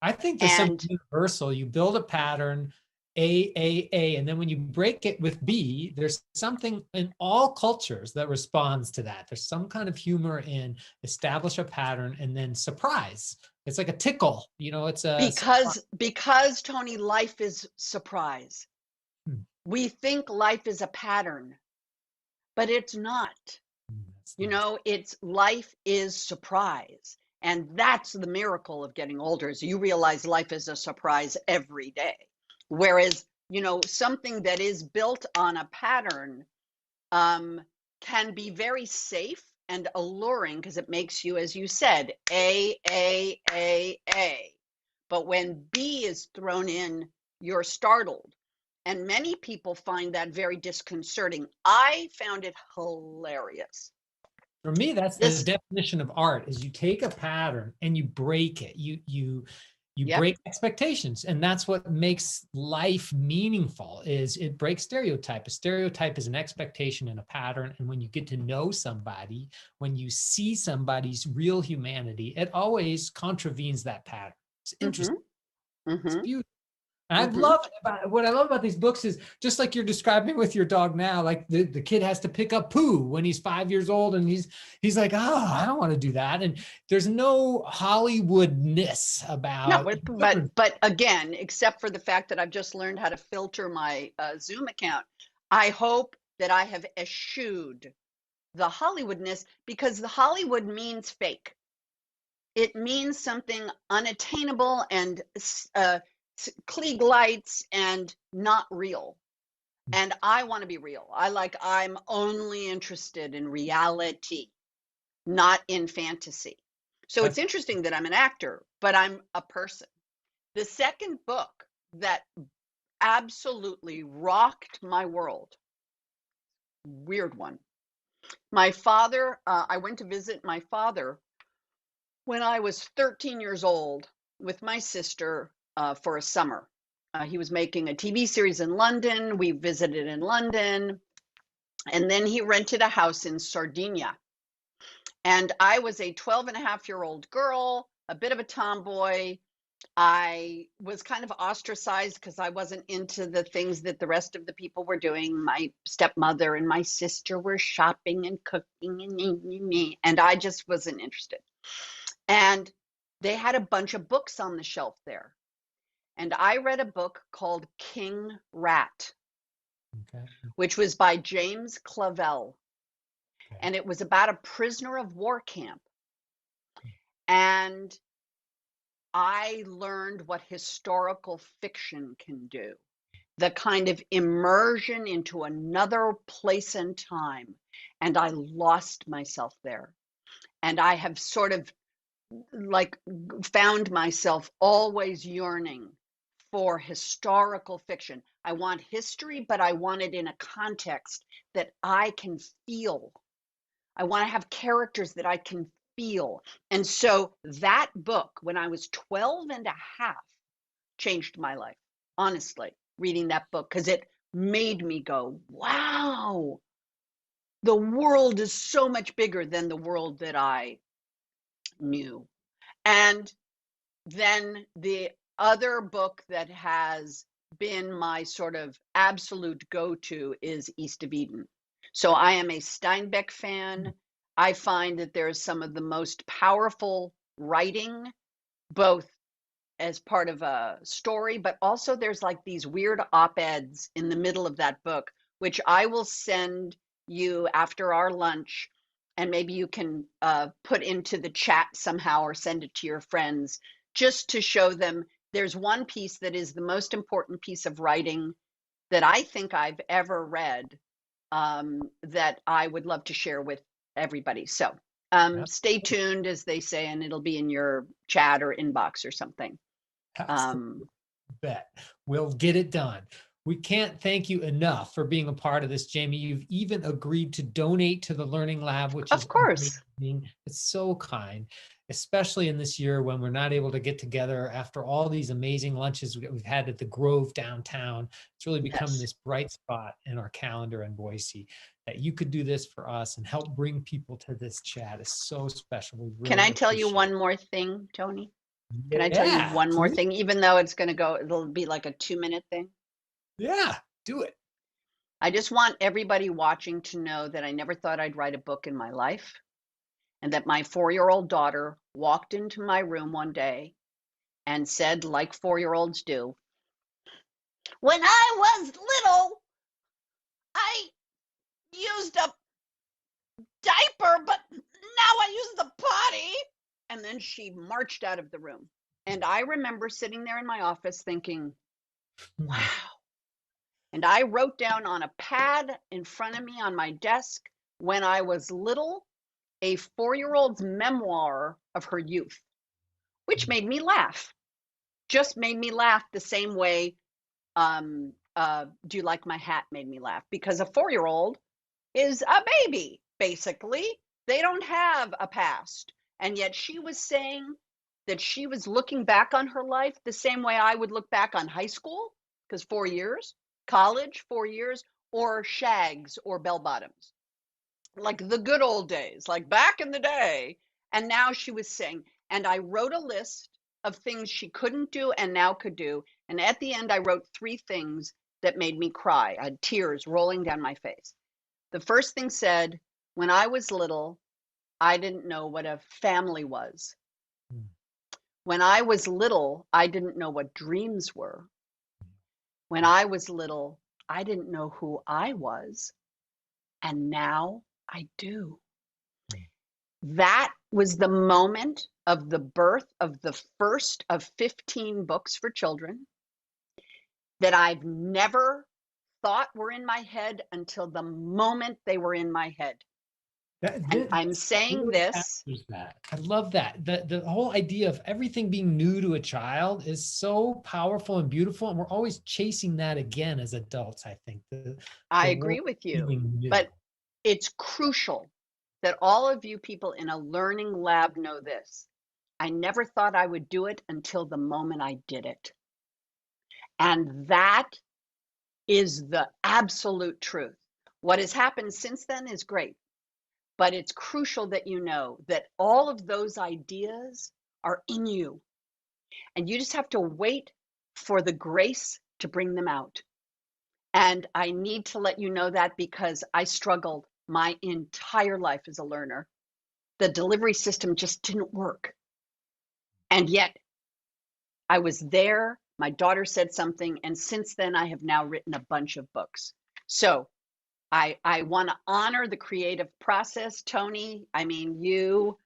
I think there's something universal. You build a pattern, A, and then when you break it with B, there's something in all cultures that responds to that. There's some kind of humor in establish a pattern and then surprise. It's like a tickle, it's a because Tony, life is surprise. We think life is a pattern, but it's not. It's life is surprise. And that's the miracle of getting older, is you realize life is a surprise every day. Whereas, something that is built on a pattern can be very safe and alluring because it makes you, as you said, A. But when B is thrown in, you're startled. And many people find that very disconcerting. I found it hilarious. For me, that's the definition of art: is you take a pattern and you break it. You break expectations, and that's what makes life meaningful. Is it breaks stereotype. A stereotype is an expectation and a pattern, and when you get to know somebody, when you see somebody's real humanity, it always contravenes that pattern. It's interesting. It's beautiful. And what I love about these books is, just like you're describing with your dog now, like the kid has to pick up poo when he's 5 years old, and he's like, oh, I don't want to do that. And there's no Hollywoodness about. No, but again, except for the fact that I've just learned how to filter my Zoom account, I hope that I have eschewed the Hollywoodness, because the Hollywood means fake. It means something unattainable and Klieg lights and not real. And I want to be real. I'm only interested in reality, not in fantasy. So it's interesting that I'm an actor, but I'm a person. The second book that absolutely rocked my world, weird one. My father, I went to visit my father when I was 13 years old with my sister for a summer. He was making a TV series in London. We visited in London. And then he rented a house in Sardinia. And I was a 12-and-a-half-year-old girl, a bit of a tomboy. I was kind of ostracized because I wasn't into the things that the rest of the people were doing. My stepmother and my sister were shopping and cooking, and I just wasn't interested. And they had a bunch of books on the shelf there. And I read a book called King Rat, which was by James Clavell. And it was about a prisoner of war camp. And I learned what historical fiction can do, the kind of immersion into another place and time. And I lost myself there. And I have sort of found myself always yearning for historical fiction. I want history, but I want it in a context that I can feel. I want to have characters that I can feel. And so that book, when I was 12 and a half, changed my life, honestly, reading that book, because it made me go, wow, the world is so much bigger than the world that I knew. And then the other book that has been my sort of absolute go-to is East of Eden. So I am a Steinbeck fan. I find that there's some of the most powerful writing, both as part of a story, but also there's like these weird op-eds in the middle of that book, which I will send you after our lunch, and maybe you can put into the chat somehow or send it to your friends, just to show them. There's one piece that is the most important piece of writing that I think I've ever read, that I would love to share with everybody. So stay tuned, as they say, and it'll be in your chat or inbox or something. Bet. We'll get it done. We can't thank you enough for being a part of this, Jamie. You've even agreed to donate to the Learning Lab, which is amazing. It's so kind, especially in this year when we're not able to get together after all these amazing lunches we've had at the Grove downtown. It's really become this bright spot in our calendar in Boise. That you could do this for us and help bring people to this chat is so special. We really Can I tell you one more thing, Tony? Can I tell you one more thing, even though it'll be like a 2-minute thing? Yeah, do it. I just want everybody watching to know that I never thought I'd write a book in my life, and that my 4-year-old daughter walked into my room one day and said, like 4-year-olds do, "When I was little, I used a diaper, but now I use the potty." And then she marched out of the room. And I remember sitting there in my office thinking, wow. And I wrote down on a pad in front of me on my desk, "When I was little, a 4-year-old's memoir of her youth, which made me laugh. Just made me laugh the same way Do You Like My Hat made me laugh, because a 4-year-old is a baby, basically. They don't have a past. And yet she was saying that she was looking back on her life the same way I would look back on high school, because 4 years, college, 4 years, or shags or bell bottoms, like the good old days, like back in the day. And now she was saying, and I wrote a list of things she couldn't do and now could do. And at the end, I wrote 3 things that made me cry. I had tears rolling down my face. The first thing said, when I was little, I didn't know what a family was. When I was little, I didn't know what dreams were. When I was little, I didn't know who I was. And now I do. That was the moment of the birth of the first of 15 books for children that I've never thought were in my head until the moment they were in my head. And I'm saying this. That. I love that. The whole idea of everything being new to a child is so powerful and beautiful. And we're always chasing that again as adults, I think. I agree with you. But it's crucial that all of you people in a learning lab know this. I never thought I would do it until the moment I did it. And that is the absolute truth. What has happened since then is great. But it's crucial that you know that all of those ideas are in you. And you just have to wait for the grace to bring them out. And I need to let you know that because I struggled my entire life as a learner. The delivery system just didn't work. And yet I was there. My daughter said something. And since then, I have now written a bunch of books. So I want to honor the creative process, Tony. I mean, you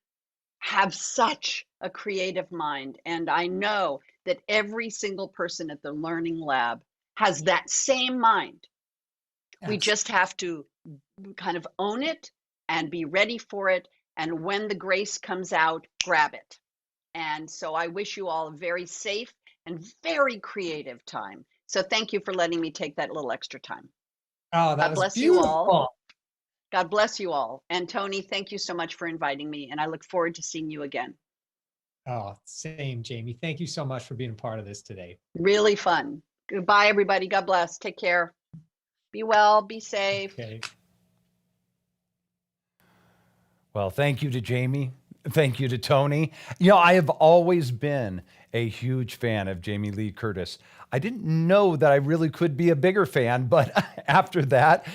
have such a creative mind. And I know that every single person at the Learning Lab has that same mind. Yes. We just have to kind of own it and be ready for it. And when the grace comes out, grab it. And so I wish you all a very safe and very creative time. So thank you for letting me take that little extra time. Oh, that God bless beautiful. you all. God bless you all. And Tony, thank you so much for inviting me. And I look forward to seeing you again. Oh, same, Jamie. Thank you so much for being a part of this today. Really fun. Goodbye, everybody. God bless. Take care. Be well. Be safe. Okay. Well, thank you to Jamie. Thank you to Tony. You know, I have always been a huge fan of Jamie Lee Curtis. I didn't know that I really could be a bigger fan, but after that,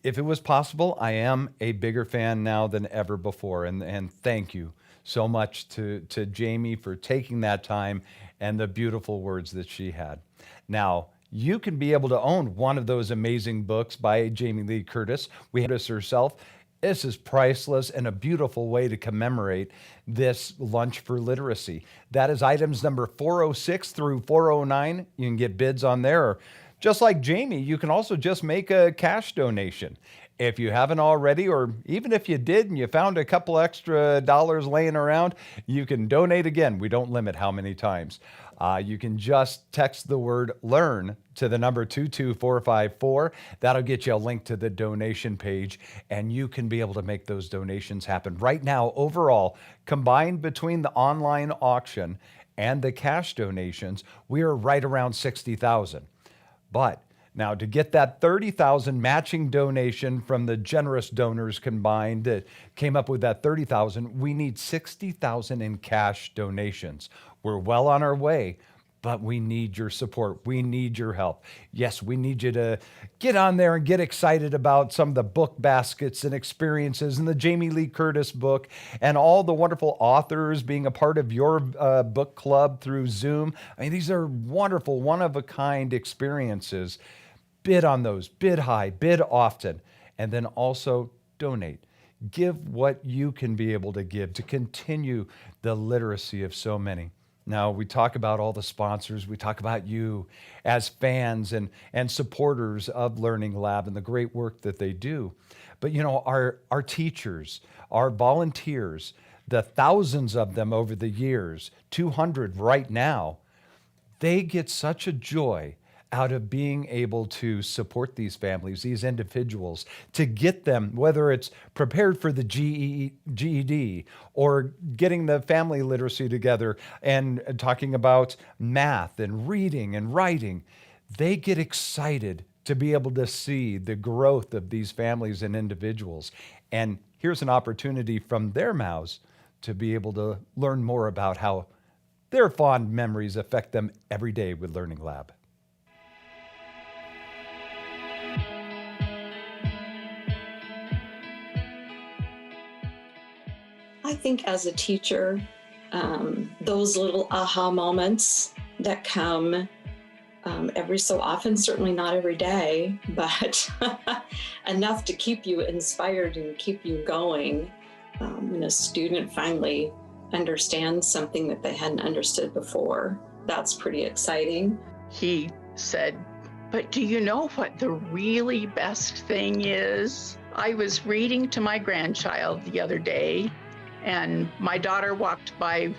if it was possible, I am a bigger fan now than ever before. And thank you so much to Jamie for taking that time and the beautiful words that she had. Now, you can be able to own one of those amazing books by Jamie Lee Curtis. We had this herself. This is priceless and a beautiful way to commemorate this Lunch for Literacy. That is items number 406 through 409. You can get bids on there. Or just like Jamie, you can also just make a cash donation. If you haven't already, or even if you did and you found a couple extra dollars laying around, you can donate again. We don't limit how many times. You can just text the word LEARN to the number 22454. That'll get you a link to the donation page, and you can be able to make those donations happen. Right now, overall, combined between the online auction and the cash donations, we are right around 60,000. But now, to get that 30,000 matching donation from the generous donors combined that came up with that 30,000, we need 60,000 in cash donations. We're well on our way, but we need your support. We need your help. Yes, we need you to get on there and get excited about some of the book baskets and experiences in the Jamie Lee Curtis book and all the wonderful authors being a part of your book club through Zoom. I mean, these are wonderful, one-of-a-kind experiences. Bid on those, bid high, bid often, and then also donate. Give what you can be able to give to continue the literacy of so many. Now, we talk about all the sponsors. We talk about you as fans and supporters of Learning Lab and the great work that they do. But our teachers, our volunteers, the thousands of them over the years, 200 right now, they get such a joy out of being able to support these families, these individuals, to get them, whether it's prepared for the GED or getting the family literacy together and talking about math and reading and writing. They get excited to be able to see the growth of these families and individuals. And here's an opportunity from their mouths to be able to learn more about how their fond memories affect them every day with Learning Lab. I think as a teacher, those little aha moments that come every so often, certainly not every day, but enough to keep you inspired and keep you going. When a student finally understands something that they hadn't understood before, that's pretty exciting. He said, "But do you know what the really best thing is?" I was reading to my grandchild the other day, and my daughter walked by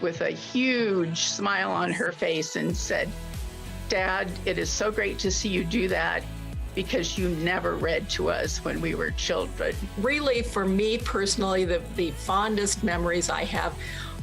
with a huge smile on her face and said, "Dad, it is so great to see you do that because you never read to us when we were children." Really, for me personally, the fondest memories I have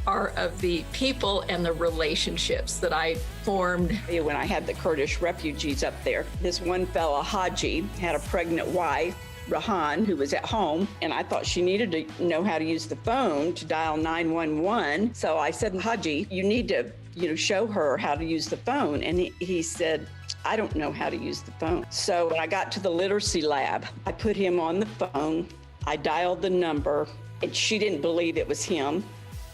are of the people and the relationships that I formed. When I had the Kurdish refugees up there, this one fellow, Haji, had a pregnant wife, Rahan, who was at home, and I thought she needed to know how to use the phone to dial 911. So I said, "Haji, you need to show her how to use the phone." And he said, "I don't know how to use the phone." So when I got to the literacy lab, I put him on the phone, I dialed the number, and she didn't believe it was him.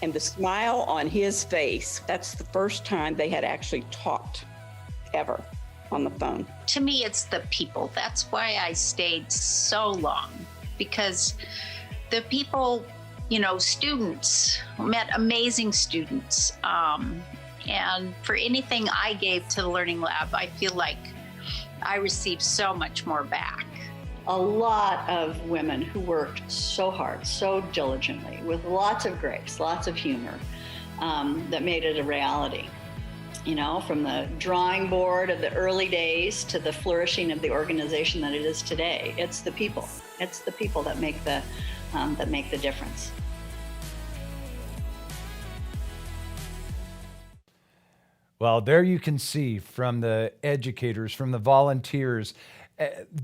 And the smile on his face, that's the first time they had actually talked ever on the phone. To me, it's the people. That's why I stayed so long, because the people, students, met amazing students. And for anything I gave to the Learning Lab, I feel like I received so much more back. A lot of women who worked so hard, so diligently, with lots of grace, lots of humor, that made it a reality. From the drawing board of the early days to the flourishing of the organization that it is today. It's the people. It's the people that make the difference. Well, there you can see from the educators, from the volunteers,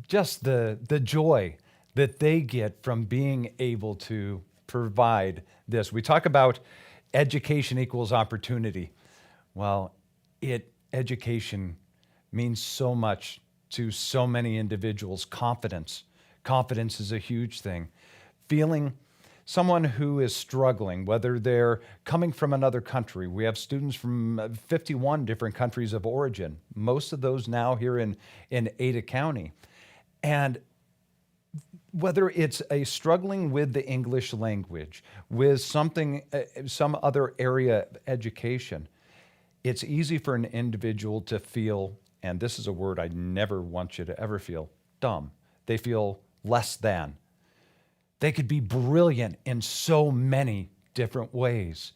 just the joy that they get from being able to provide this. We talk about education equals opportunity. Well, education means so much to so many individuals. Confidence is a huge thing. Feeling someone who is struggling, whether they're coming from another country. We have students from 51 different countries of origin, most of those now here in Ada County. And whether it's a struggling with the English language, with some other area of education, it's easy for an individual to feel, and this is a word I never want you to ever feel, dumb. They feel less than. They could be brilliant in so many different ways,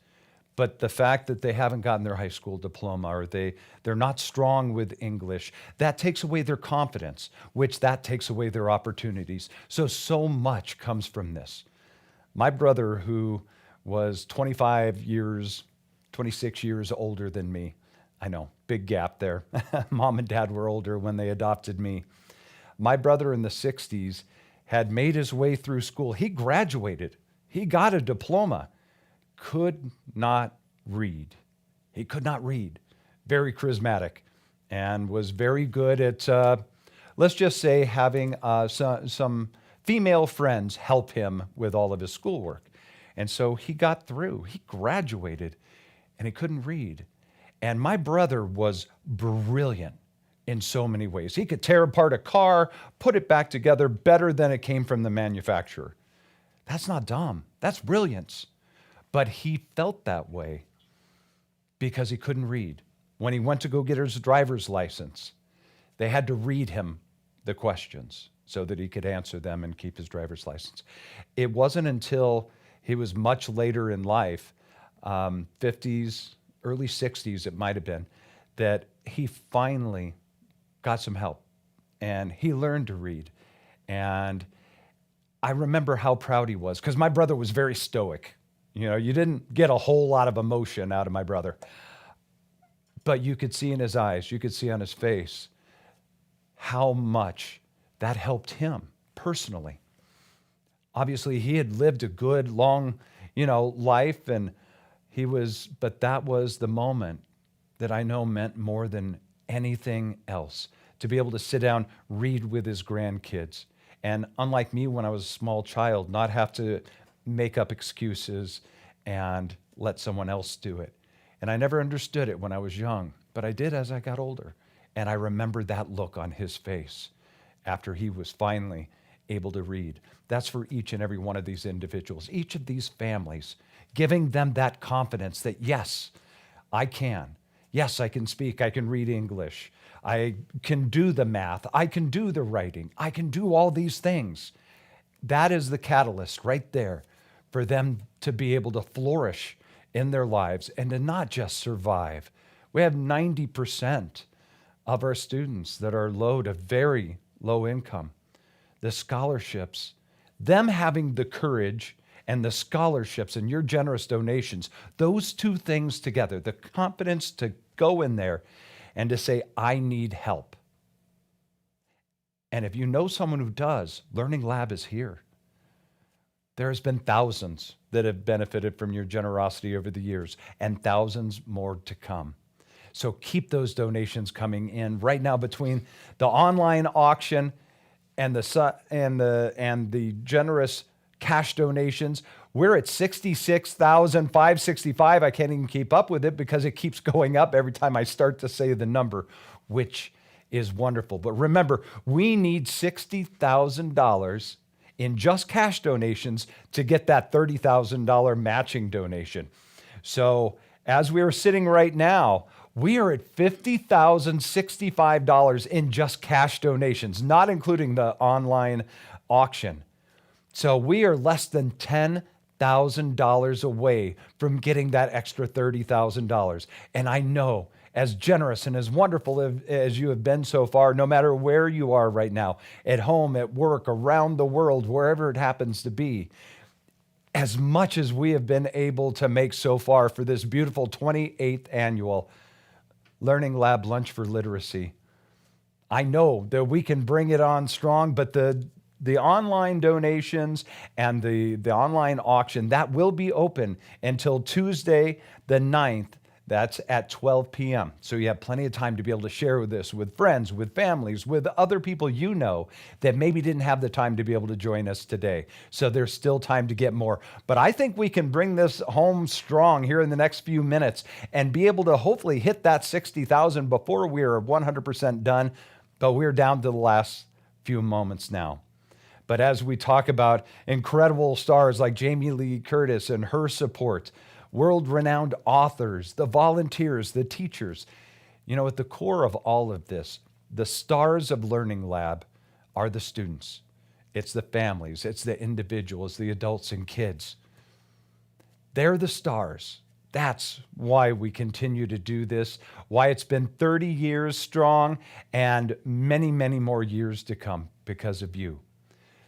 but the fact that they haven't gotten their high school diploma or they're not strong with English, that takes away their confidence, which that takes away their opportunities. So much comes from this. My brother, who was 26 years older than me, I know, big gap there. Mom and dad were older when they adopted me. My brother in the 60s had made his way through school. He graduated. He got a diploma. Could not read. He could not read. Very charismatic and was very good at, let's just say, having some female friends help him with all of his schoolwork. And so he got through. He graduated and he couldn't read. And my brother was brilliant in so many ways. He could tear apart a car, put it back together better than it came from the manufacturer. That's not dumb. That's brilliance. But he felt that way because he couldn't read. When he went to go get his driver's license, they had to read him the questions. so that he could answer them and keep his driver's license. It wasn't until he was much later in life, 50s, early 60s it might have been, that he finally got some help and he learned to read. And I remember how proud he was, because my brother was very stoic. You know, you didn't get a whole lot of emotion out of my brother, but you could see in his eyes, you could see on his face how much that helped him personally. Obviously, he had lived a good, long, life, and but that was the moment that I know meant more than anything else, to be able to sit down, read with his grandkids. And unlike me when I was a small child, not have to make up excuses and let someone else do it. And I never understood it when I was young, but I did as I got older. And I remember that look on his face after he was finally able to read. That's for each and every one of these individuals, each of these families, giving them that confidence that, yes, I can. Yes, I can speak. I can read English. I can do the math. I can do the writing. I can do all these things. That is the catalyst right there for them to be able to flourish in their lives and to not just survive. We have 90% of our students that are low to very low income. The scholarships, them having the courage and the scholarships and your generous donations, those two things together, the confidence to go in there and to say, I need help. And if you know someone who does, Learning Lab is here. There has been thousands that have benefited from your generosity over the years, and thousands more to come. So keep those donations coming in. Right now, between the online auction and the generous cash donations, we're at $66,565. I can't even keep up with it because it keeps going up every time I start to say the number, which is wonderful. But remember, we need $60,000 in just cash donations to get that $30,000 matching donation. So as we are sitting right now, we are at $50,065 in just cash donations, not including the online auction. So we are less than $10,000 away from getting that extra $30,000. And I know, as generous and as wonderful as you have been so far, no matter where you are right now, at home, at work, around the world, wherever it happens to be, as much as we have been able to make so far for this beautiful 28th annual Learning Lab Lunch for Literacy, I know that we can bring it on strong, but the online donations and the online auction, that will be open until Tuesday the 9th. That's at 12 p.m. So you have plenty of time to be able to share this with friends, with families, with other people you know that maybe didn't have the time to be able to join us today. So there's still time to get more. But I think we can bring this home strong here in the next few minutes and be able to hopefully hit that 60,000 before we're 100% done. But we're down to the last few moments now. But as we talk about incredible stars like Jamie Lee Curtis and her support, world-renowned authors, the volunteers, the teachers. At the core of all of this, the stars of Learning Lab are the students. It's the families, it's the individuals, the adults and kids. They're the stars. That's why we continue to do this, why it's been 30 years strong and many, many more years to come because of you.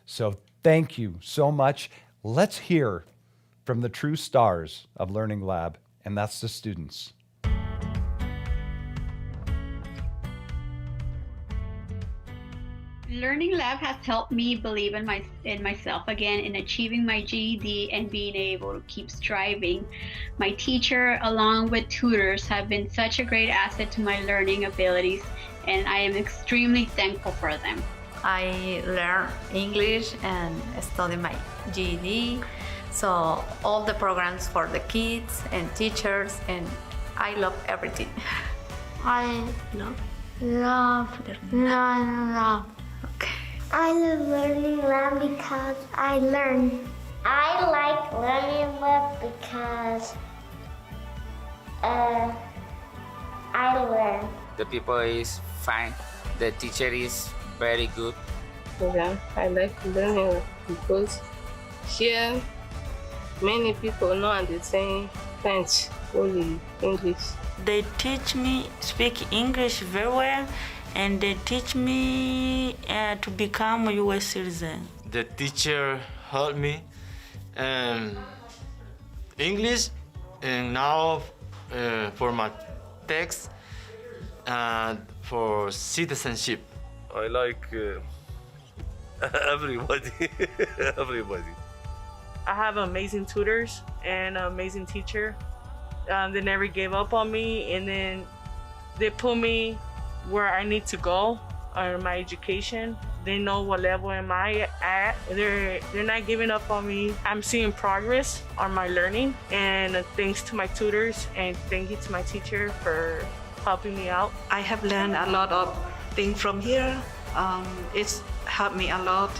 So thank you so much. Let's hear from the true stars of Learning Lab, and that's the students. Learning Lab has helped me believe in myself again, in achieving my GED and being able to keep striving. My teacher, along with tutors, have been such a great asset to my learning abilities, and I am extremely thankful for them. I learn English and study my GED. So all the programs for the kids and teachers, and I love everything. I love. Okay. I love Learning Lab because I learn. I like Learning Lab because I learn. The people is fine. The teacher is very good. program. I like learning because here many people know understand French, only English. They teach me speak English very well, and they teach me to become a U.S. citizen. The teacher helped me English, and now for my text for citizenship. I like everybody. Everybody. I have amazing tutors and an amazing teacher. They never gave up on me, and then they put me where I need to go on my education. They know what level am I at. They're not giving up on me. I'm seeing progress on my learning, and thanks to my tutors and thank you to my teacher for helping me out. I have learned a lot of things from here. It's helped me a lot,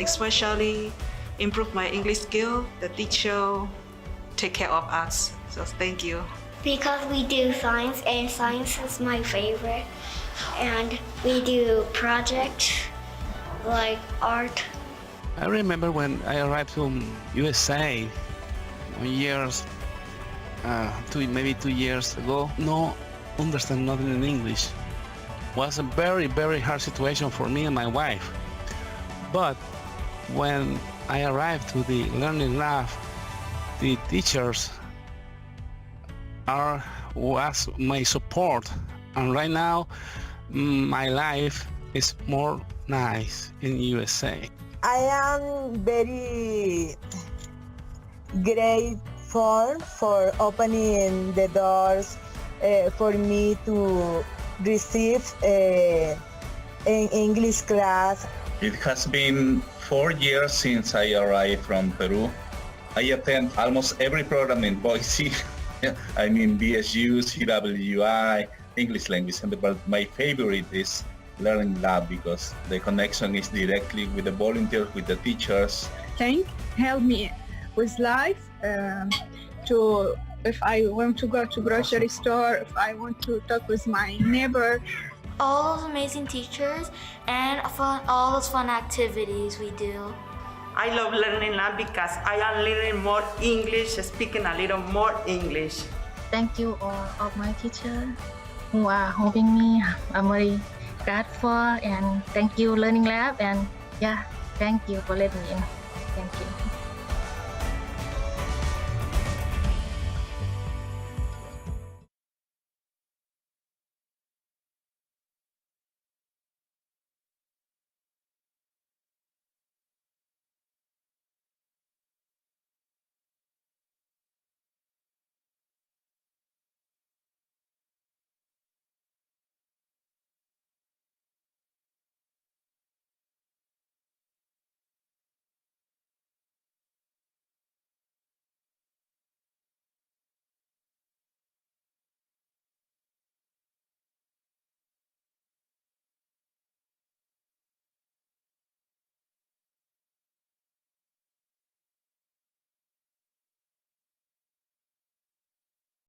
especially improve my English skill. The teacher take care of us, so thank you. Because we do science, and science is my favorite. And we do projects like art. I remember when I arrived from USA maybe 2 years ago, no understand nothing in English. Was a very, very hard situation for me and my wife. But when I arrived to the Learning Lab, the teachers was my support, and right now my life is more nice in USA. I am very grateful for opening the doors for me to receive an English class. It has been 4 years since I arrived from Peru. I attend almost every program in Boise. I mean BSU, CWI, English language, but my favorite is Learning Lab because the connection is directly with the volunteers, with the teachers. Thank help me with life if I want to go to grocery store, if I want to talk with my neighbor. All those amazing teachers and all those fun activities we do. I love Learning Lab because I am learning more English, speaking a little more English. Thank you all of my teachers who are helping me. I'm very grateful, and thank you Learning Lab, and thank you for letting me in. Thank you.